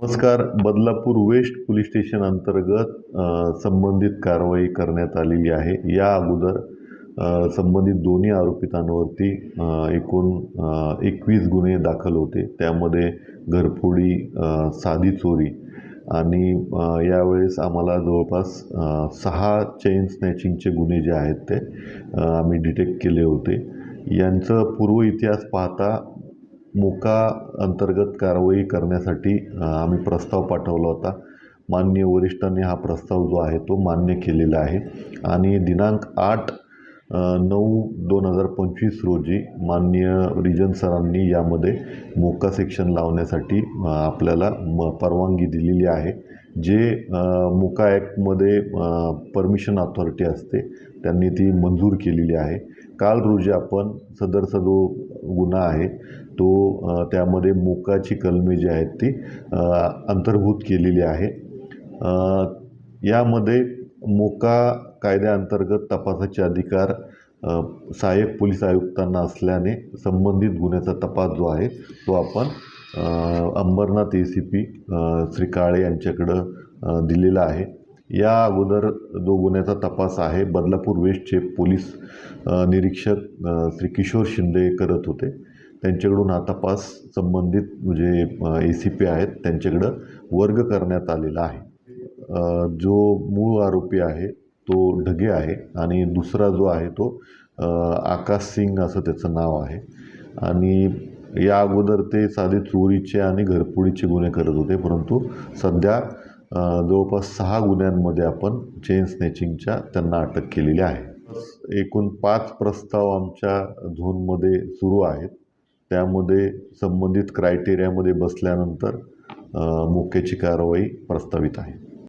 नमस्कार. Badlapur waste police station अंतर्गत संबंधित कारवाई करण्यात आलेली आहे. या अगोदर संबंधित दोन्ही आरोपितांवरती एकूण 21 गुन्हे दाखल होते. त्यामध्ये घरफोडी, साधी चोरी आणि यावेळेस आम्हाला जवळपास 6 चेन स्नॅचिंगचे गुन्हे जे आहेत ते आम्ही डिटेक्ट केले होते. यांचं पूर्व इतिहास पाहता मोका अंतर्गत कारवाई करण्यासाठी आम्ही प्रस्ताव पाठवला होता. माननीय वरिष्ठांनी हा प्रस्ताव जो आहे तो मान्य केलेला आहे आणि दिनांक 8/9/2025 रोजी माननीय रिजन सरांनी यामध्ये मोका सेक्शन लावण्यासाठी आपल्याला परवानगी दिलेली आहे. जे मोका ॲक्टमध्ये परमिशन अथॉरिटी असते त्यांनी ती मंजूर केलेली आहे. काल रोजी आपण सदरचा जो गुन्हा आहे तो त्यामध्ये मोकाची कलमे जी आहेत ती अंतर्भूत केलेली आहे. यामध्ये मोका कायद्याअंतर्गत तपासाचे अधिकार सहाय्यक पोलीस आयुक्तांना असल्याने संबंधित गुन्ह्याचा तपास जो आहे तो आपण अंबरनाथ ACP श्री काळे यांच्याकडं दिलेला आहे. या अगोदर जो गुन्ह्याचा तपास आहे बदलापूर वेस्टचे पोलीस निरीक्षक श्री किशोर शिंदे करत होते. त्यांच्याकडून हा तपास संबंधित जे ACP आहेत त्यांच्याकडं वर्ग करण्यात आलेला आहे. जो मूळ आरोपी आहे तो ढगे आहे आणि दुसरा जो आहे तो आकाश सिंग असं त्याचं नाव आहे आणि या अगोदर ते साधे चोरीचे आणि घरफोडीचे गुन्हे करत होते, परंतु सध्या जवळपास 6 गुन्ह्यांमध्ये आपण चेन स्नॅचिंगच्या त्यांना अटक केलेली आहे. एकूण 5 प्रस्ताव आमच्या झोनमध्ये सुरू आहेत. त्यामध्ये संबंधित क्रायटेरियामध्ये बसल्यानंतर मोक्याची कारवाई प्रस्तावित आहे.